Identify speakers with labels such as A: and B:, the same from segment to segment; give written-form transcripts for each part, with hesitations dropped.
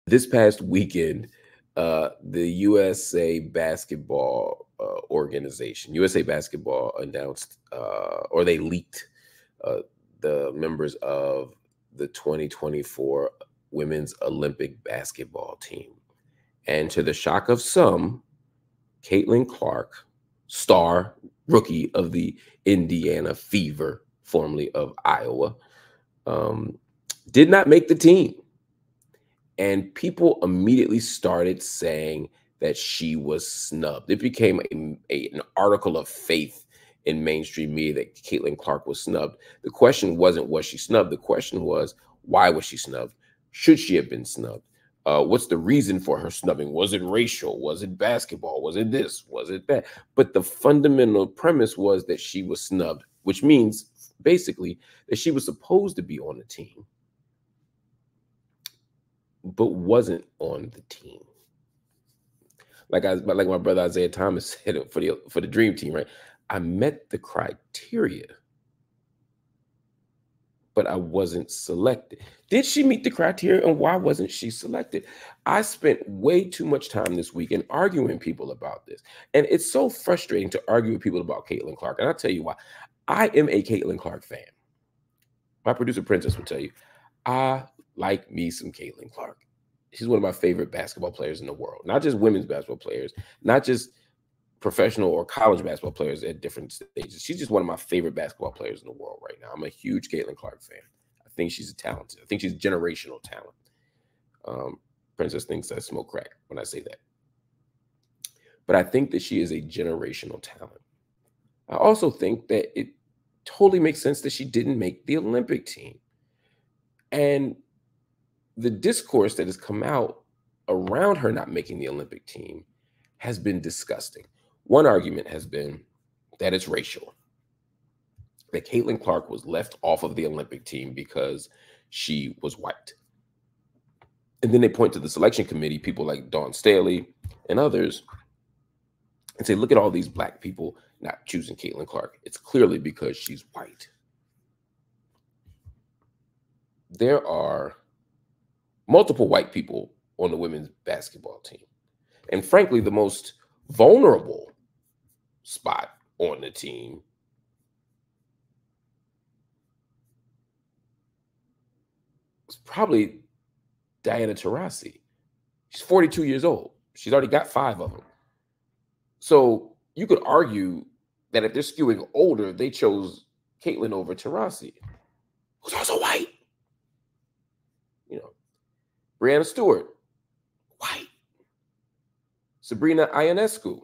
A: This past weekend, the USA Basketball organization, USA Basketball, announced or they leaked uh, the members of the 2024 Women's Olympic Basketball team. And to the shock of some, Caitlin Clark, star rookie of the Indiana Fever, formerly of Iowa, did not make the team. And people immediately started saying that she was snubbed. It became an article of faith in mainstream media that Caitlin Clark was snubbed. The question wasn't, was she snubbed? The question was, why was she snubbed? Should she have been snubbed? What's the reason for her snubbing? Was it racial? Was it basketball? Was it this? Was it that? But the fundamental premise was that she was snubbed, which means basically that she was supposed to be on the team, but wasn't on the team. Like my brother Isaiah Thomas said for the Dream Team, right? I met the criteria, but I wasn't selected. Did she meet the criteria, and why wasn't she selected? I spent way too much time this weekend arguing with people about this, and it's so frustrating to argue with people about Caitlin Clark. And I'll tell you why. I am a Caitlin Clark fan. My producer Princess will tell you, I like me some Caitlin Clark. She's one of my favorite basketball players in the world. Not just women's basketball players, not just professional or college basketball players at different stages. She's just one of my favorite basketball players in the world right now. I'm a huge Caitlin Clark fan. I think she's talented. I think she's generational talent. Princess thinks I smoke crack when I say that. But I think that she is a generational talent. I also think that it totally makes sense that she didn't make the Olympic team. And the discourse that has come out around her not making the Olympic team has been disgusting. One argument has been that it's racial, that Caitlin Clark was left off of the Olympic team because she was white. And then they point to the selection committee, people like Dawn Staley and others, and say, look at all these Black people not choosing Caitlin Clark. It's clearly because she's white. There are multiple white people on the women's basketball team. And frankly, the most vulnerable spot on the team is probably Diana Taurasi. She's 42 years old. She's already got 5 of them. So you could argue that if they're skewing older, they chose Caitlin over Taurasi, who's also white. You know, Brianna Stewart, white. Sabrina Ionescu,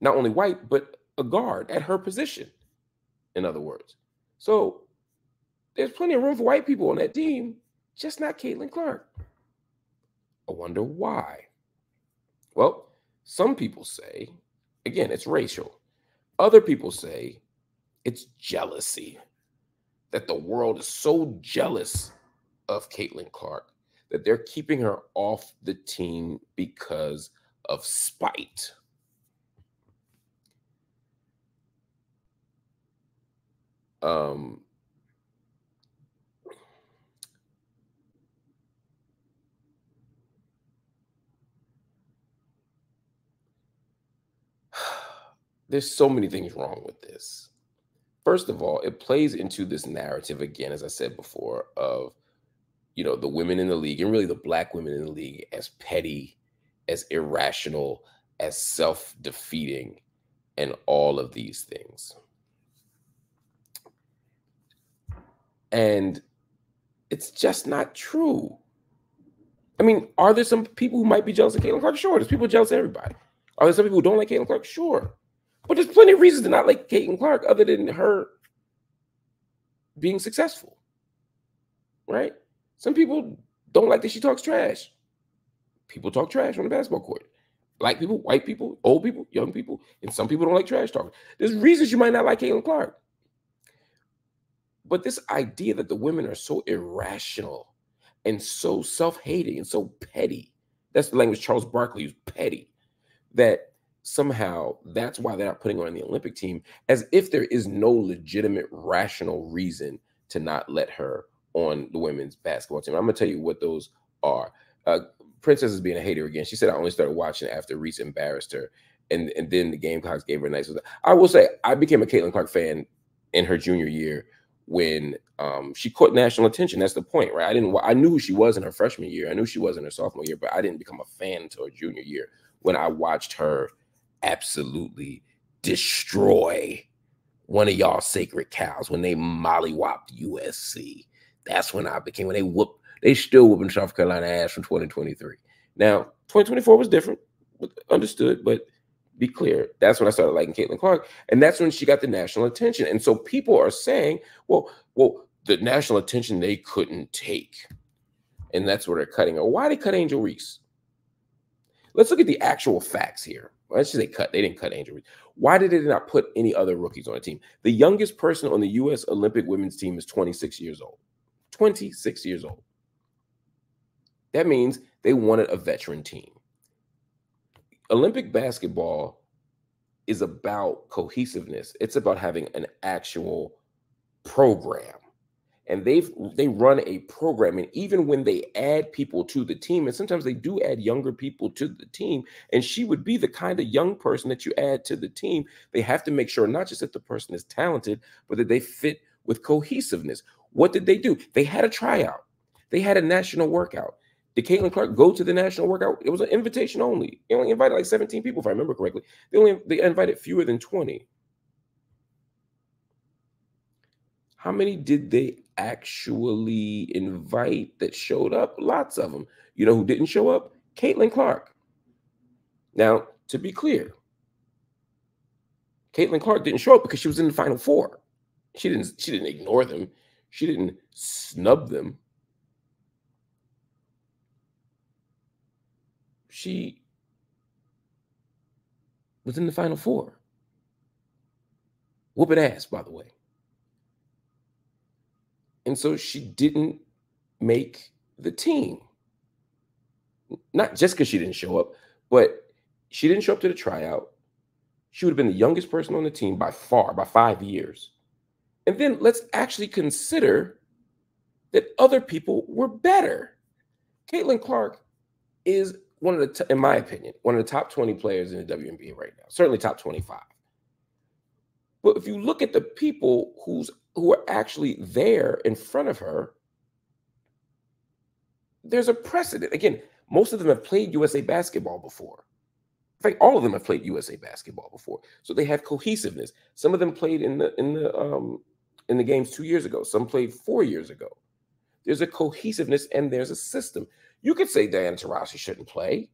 A: not only white, but a guard at her position, in other words. So there's plenty of room for white people on that team, just not Caitlin Clark. I wonder why. Well, some people say, again, it's racial. Other people say it's jealousy, that the world is so jealous of Caitlin Clark that they're keeping her off the team because of spite. There's so many things wrong with this. First of all, it plays into this narrative again, as I said before, of, you know, the women in the league and really the Black women in the league as petty, as irrational, as self-defeating, and all of these things. And it's just not true. I mean, are there some people who might be jealous of Caitlin Clark? Sure. There's people jealous of everybody. Are there some people who don't like Caitlin Clark? Sure. But there's plenty of reasons to not like Caitlin Clark other than her being successful, right? Some people don't like that she talks trash. People talk trash on the basketball court. Black people, white people, old people, young people, and some people don't like trash talking. There's reasons you might not like Caitlin Clark. But this idea that the women are so irrational and so self-hating and so petty, that's the language Charles Barkley used, petty, that somehow that's why they're not putting her on the Olympic team, as if there is no legitimate, rational reason to not let her on the women's basketball team. I'm going to tell you what those are. Princess is being a hater again. She said I only started watching after Reese embarrassed her, and then the Gamecocks gave her a nice. I will say I became a Caitlin Clark fan in her junior year when she caught national attention. That's the point, right? I knew who she was in her freshman year. I knew she was in her sophomore year, but I didn't become a fan until her junior year when I watched her absolutely destroy one of y'all sacred cows when they mollywopped USC. That's when I became, when they still whooping South Carolina ass from 2023. Now, 2024 was different, understood, but be clear, that's when I started liking Caitlin Clark, and that's when she got the national attention. And so people are saying, well, the national attention they couldn't take, and that's where they're cutting her. Why did they cut Angel Reese? Let's look at the actual facts here. Let's just say they didn't cut Angel Reese. Why did they not put any other rookies on the team? The youngest person on the U.S. Olympic women's team is 26 years old. 26 years old. That means they wanted a veteran team. Olympic basketball is about cohesiveness. It's about having an actual program. And they run a program. And even when they add people to the team, and sometimes they do add younger people to the team, and she would be the kind of young person that you add to the team, they have to make sure not just that the person is talented, but that they fit with cohesiveness. What did they do? They had a tryout. They had a national workout. Did Caitlin Clark go to the national workout? It was an invitation only. They only invited like 17 people, if I remember correctly. They invited fewer than 20. How many did they actually invite that showed up? Lots of them. You know who didn't show up? Caitlin Clark. Now, to be clear, Caitlin Clark didn't show up because she was in the Final Four. She didn't ignore them. She didn't snub them. She was in the Final Four. Whooping ass, by the way. And so she didn't make the team. Not just because she didn't show up, but she didn't show up to the tryout. She would have been the youngest person on the team by far, by 5 years. And then let's actually consider that other people were better. Caitlin Clark is one of the, in my opinion, one of the top 20 players in the WNBA right now. Certainly top 25. But if you look at the people who are actually there in front of her, there's a precedent. Again, most of them have played USA basketball before. In fact, all of them have played USA basketball before. So they have cohesiveness. Some of them played in the games 2 years ago. Some played 4 years ago. There's a cohesiveness and there's a system. You could say Diana Taurasi shouldn't play.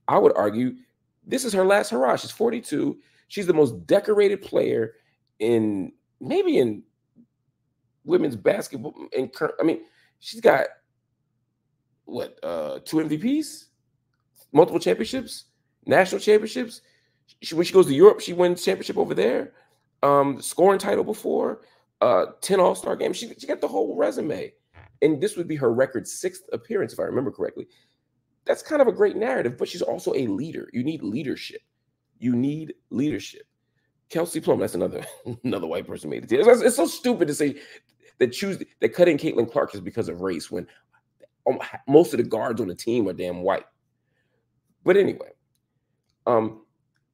A: I would argue this is her last hurrah. She's 42. She's the most decorated player in women's basketball. I mean, she's got what, 2 MVPs, multiple championships, national championships. When she goes to Europe, she wins championship over there. Scoring title before, 10 All-Star games. She got the whole resume. And this would be her record 6th appearance, if I remember correctly. That's kind of a great narrative, but she's also a leader. You need leadership. You need leadership. Kelsey Plum, that's another white person made it. It's so stupid to say that cutting Caitlin Clark is because of race when most of the guards on the team are damn white. But anyway,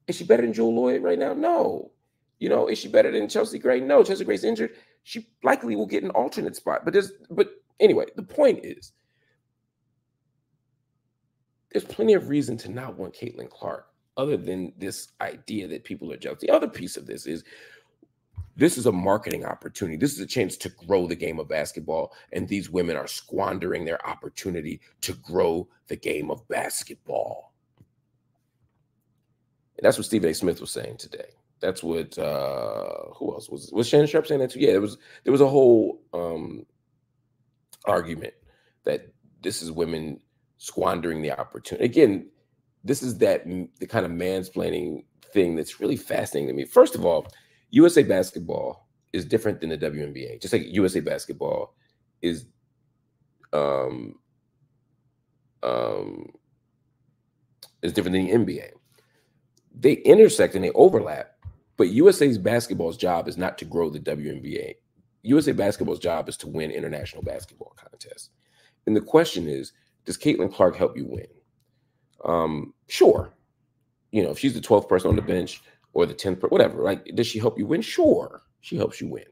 A: is she better than Jewel Lloyd right now? No. You know, is she better than Chelsea Gray? No. Chelsea Gray's injured. She likely will get an alternate spot. But anyway, the point is, there's plenty of reason to not want Caitlin Clark other than this idea that people are jealous. The other piece of this is a marketing opportunity. This is a chance to grow the game of basketball, and these women are squandering their opportunity to grow the game of basketball. And that's what Stephen A. Smith was saying today. That's what who else was Shannon Sharp saying that too? Yeah, there was a whole argument that this is women squandering the opportunity. Again, this is the kind of mansplaining thing that's really fascinating to me. First of all, USA basketball is different than the WNBA. Just like USA basketball is different than the NBA. They intersect and they overlap, but USA's basketball's job is not to grow the WNBA. USA basketball's job is to win international basketball contests. And the question is, does Caitlin Clark help you win? Sure, you know, if she's the 12th person on the bench or the 10th, whatever, like, does she help you win? Sure, she helps you win.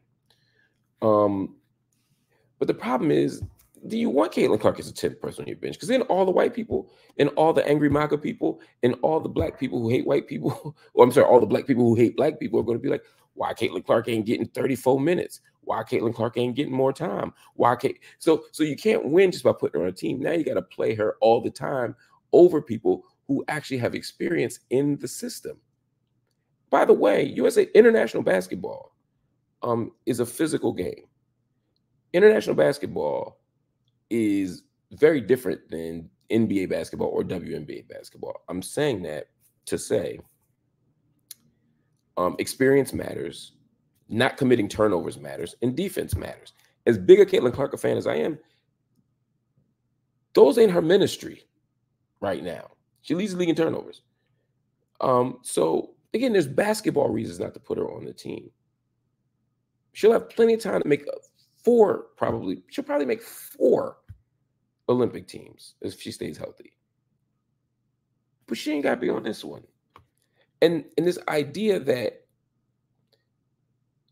A: But the problem is, do you want Caitlin Clark as a 10th person on your bench? Because then all the white people and all the angry MAGA people and all the black people who hate white people, or I'm sorry, all the black people who hate black people are going to be like, why Caitlin Clark ain't getting 34 minutes? Why Caitlin Clark ain't getting more time? Why can't so you can't win just by putting her on a team. Now you got to play her all the time over people who actually have experience in the system. By the way, USA international basketball is a physical game. International basketball is very different than NBA basketball or WNBA basketball. I'm saying that to say experience matters, not committing turnovers matters, and defense matters. As big a Caitlin Clark a fan as I am, those ain't her ministry right now. She leads the league in turnovers. So again, there's basketball reasons not to put her on the team. She'll have plenty of time to make she'll probably make 4 Olympic teams if she stays healthy. But she ain't got to be on this one. And this idea that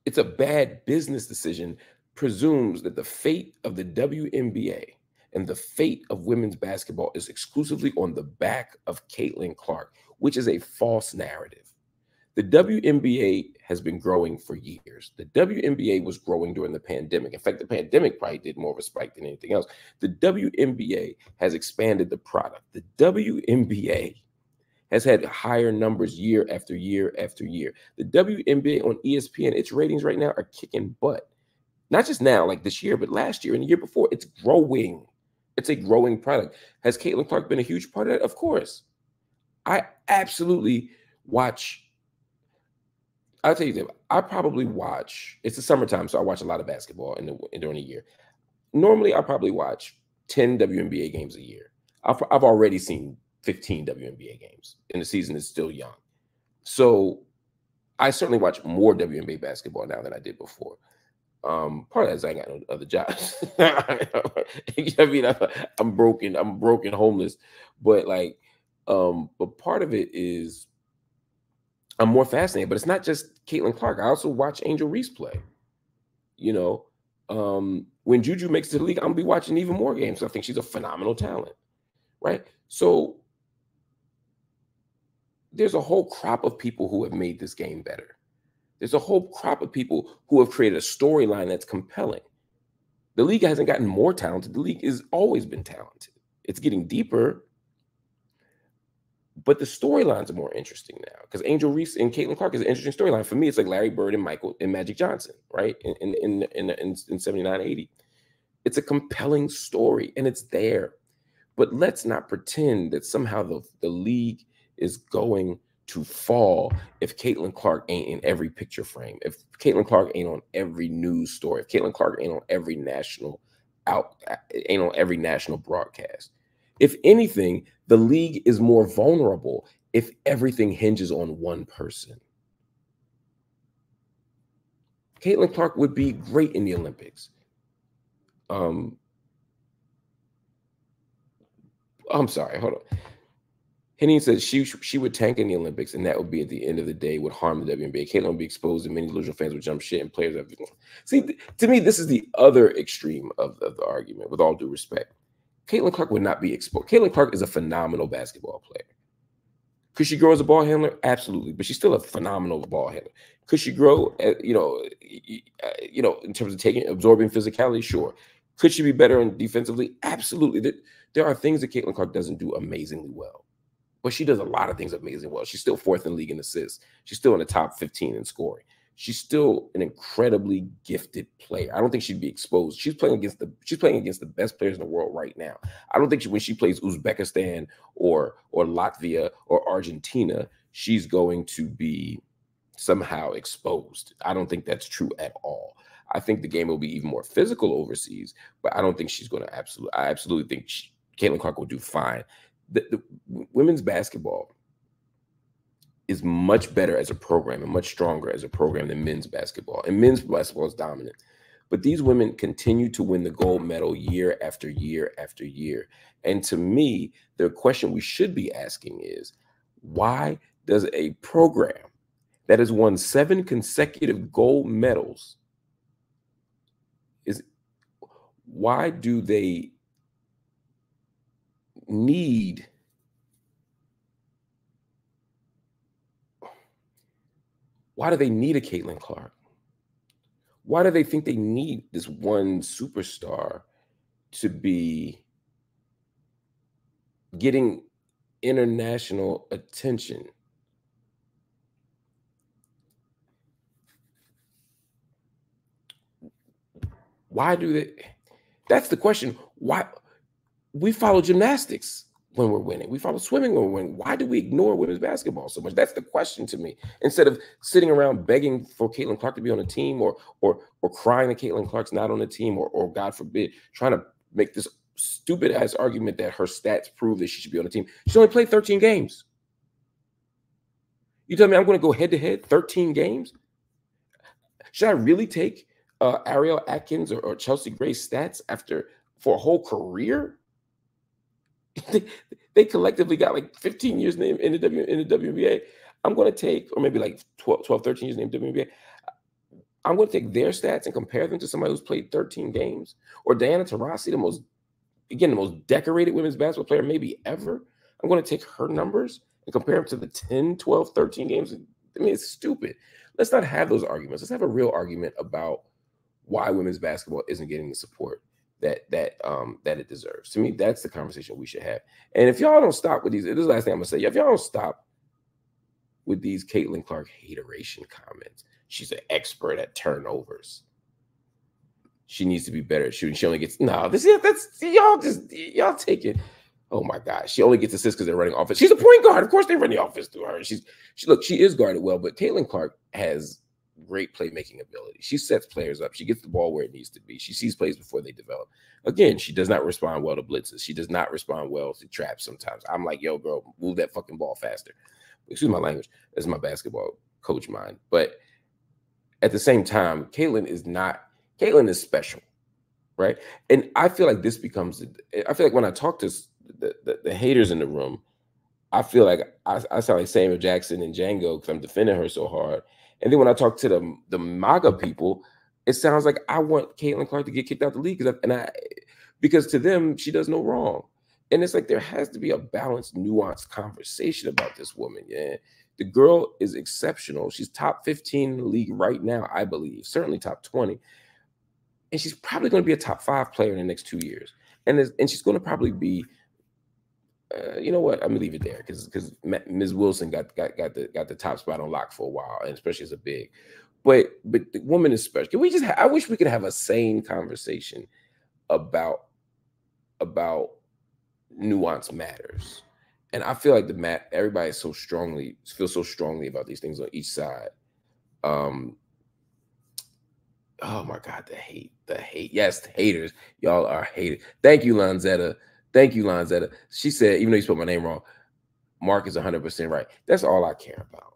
A: it's a bad business decision presumes that the fate of the WNBA and the fate of women's basketball is exclusively on the back of Caitlin Clark, which is a false narrative. The WNBA has been growing for years. The WNBA was growing during the pandemic. In fact, the pandemic probably did more of a spike than anything else. The WNBA has expanded the product. The WNBA has had higher numbers year after year after year. The WNBA on ESPN, its ratings right now are kicking butt. Not just now, like this year, but last year and the year before. It's growing. It's a growing product. Has Caitlin Clark been a huge part of that? Of course. I absolutely watch. I'll tell you that I probably watch. It's the summertime, so I watch a lot of basketball during the year. Normally, I probably watch 10 WNBA games a year. I've already seen 15 WNBA games, and the season is still young. So I certainly watch more WNBA basketball now than I did before. Part of that is I ain't got no other jobs. I mean, I'm broken, homeless. But but part of it is I'm more fascinated. But it's not just Caitlin Clark. I also watch Angel Reese play. You know, when Juju makes it to the league, I'm gonna be watching even more games. I think she's a phenomenal talent, right? So there's a whole crop of people who have made this game better. There's a whole crop of people who have created a storyline that's compelling. The league hasn't gotten more talented. The league has always been talented. It's getting deeper, but the storylines are more interesting now because Angel Reese and Caitlin Clark is an interesting storyline. For me, it's like Larry Bird and Michael and Magic Johnson, right? In 79, 80. It's a compelling story and it's there. But let's not pretend that somehow the league is going to fall if Caitlin Clark ain't in every picture frame, if Caitlin Clark ain't on every news story, if Caitlin Clark ain't on every national broadcast. If anything, the league is more vulnerable if everything hinges on one person. Caitlin Clark would be great in the Olympics. I'm sorry, hold on. Henning says she would tank in the Olympics, and that would be at the end of the day would harm the WNBA. Caitlin would be exposed, and many delusional fans would jump shit, and players have. See, to me, this is the other extreme of the argument. With all due respect, Caitlin Clark would not be exposed. Caitlin Clark is a phenomenal basketball player. Could she grow as a ball handler? Absolutely, but she's still a phenomenal ball handler. Could she grow, in terms of absorbing physicality? Sure. Could she be better defensively? Absolutely. There are things that Caitlin Clark doesn't do amazingly well. But she does a lot of things amazing well. She's still 4th in league in assists. She's still in the top 15 in scoring. She's still an incredibly gifted player. I don't think she'd be exposed. She's playing against the best players in the world right now. I don't think when she plays Uzbekistan or Latvia or Argentina, she's going to be somehow exposed. I don't think that's true at all. I think the game will be even more physical overseas, but I don't think she's going to I absolutely think Caitlin Clark will do fine. The women's basketball is much better as a program and much stronger as a program than men's basketball. And men's basketball is dominant. But these women continue to win the gold medal year after year after year. And to me, the question we should be asking is, why does a program that has won 7 consecutive gold medals, why do they need a Caitlin Clark? Why do they think they need this one superstar to be getting international attention? Why do they? That's the question. Why? We follow gymnastics when we're winning. We follow swimming when we're winning. Why do we ignore women's basketball so much? That's the question to me. Instead of sitting around begging for Caitlin Clark to be on a team, or crying that Caitlin Clark's not on a team, or God forbid, trying to make this stupid ass argument that her stats prove that she should be on a team. She's only played 13 games. You tell me I'm going to go head to head 13 games? Should I really take Ariel Atkins or Chelsea Gray's stats for a whole career? They collectively got like 15 years in the WNBA. I'm going to take, or maybe like 12, 13 years in the WNBA. I'm going to take their stats and compare them to somebody who's played 13 games. Or Diana Taurasi, the most decorated women's basketball player maybe ever. I'm going to take her numbers and compare them to the 10, 12, 13 games. I mean, it's stupid. Let's not have those arguments. Let's have a real argument about why women's basketball isn't getting the support that it deserves. To me, that's the conversation we should have. And if y'all don't stop with these, this is the last thing I'm gonna say. If y'all don't stop with these Caitlin Clark hateration comments, she's an expert at turnovers. She needs to be better at shooting. She only gets y'all take it. Oh my gosh, she only gets assists because they're running offense. She's a point guard. Of course, they run the offense through her. She is guarded well, but Caitlin Clark has great playmaking ability. She sets players up. She gets the ball where it needs to be. She sees plays before they develop. Again, she does not respond well to blitzes. She does not respond well to traps sometimes. I'm like, yo, girl, move that fucking ball faster. Excuse my language. That's my basketball coach mind. But at the same time, Caitlin is special, right? And I feel like when I talk to the haters in the room, I feel like I sound like Samuel Jackson and Django because I'm defending her so hard. And then when I talk to the MAGA people, it sounds like I want Caitlin Clark to get kicked out the league because to them, she does no wrong. And it's like there has to be a balanced, nuanced conversation about this woman. Yeah, the girl is exceptional. She's top 15 in the league right now, I believe, certainly top 20. And she's probably going to be a top 5 player in the next 2 years. And she's going to probably be, you know what? I'm gonna leave it there because Ms. Wilson got the top spot on lock for a while, and especially as a big. But the woman is special. Can we just? I wish we could have a sane conversation about nuance matters. And I feel like everybody feels so strongly about these things on each side. Oh my God, the hate. Yes, the haters. Y'all are hated. Thank you, Lanzetta. She said, even though you spelled my name wrong, Mark is 100% right. That's all I care about.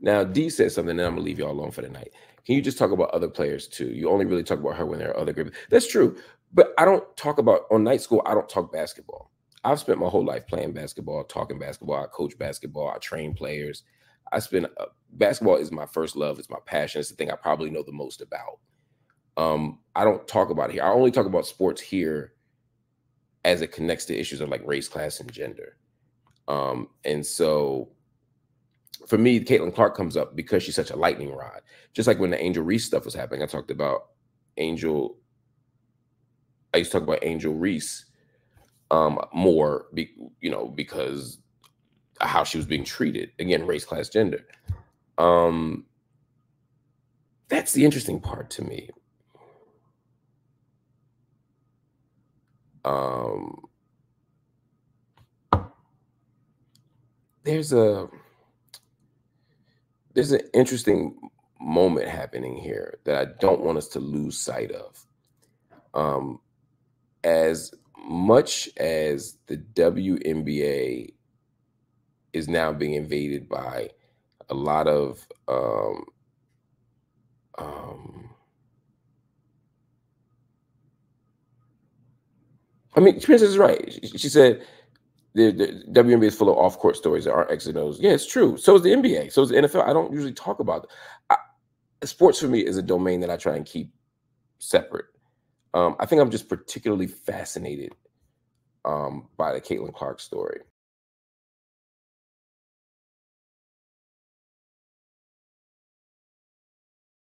A: Now, D said something, and I'm going to leave y'all alone for the night. Can you just talk about other players too? You only really talk about her when there are other great. That's true. But I don't talk about, on night school, I don't talk basketball. I've spent my whole life playing basketball, talking basketball. I coach basketball. I train players. Basketball is my first love. It's my passion. It's the thing I probably know the most about. I don't talk about it here. I only talk about sports here as it connects to issues of like race, class, and gender. And so for me, Caitlin Clark comes up because she's such a lightning rod. Just like when the Angel Reese stuff was happening, I used to talk about Angel Reese more, because of how she was being treated. Again, race, class, gender. That's the interesting part to me. There's an interesting moment happening here that I don't want us to lose sight of. As much as the WNBA is now being invaded by a lot of um, I mean, Princess is right. She said the WNBA is full of off-court stories that aren't X and O's. Yeah, it's true. So is the NBA. So is the NFL. I don't usually talk about I, sports for me is a domain that I try and keep separate. I think I'm just particularly fascinated by the Caitlin Clark story.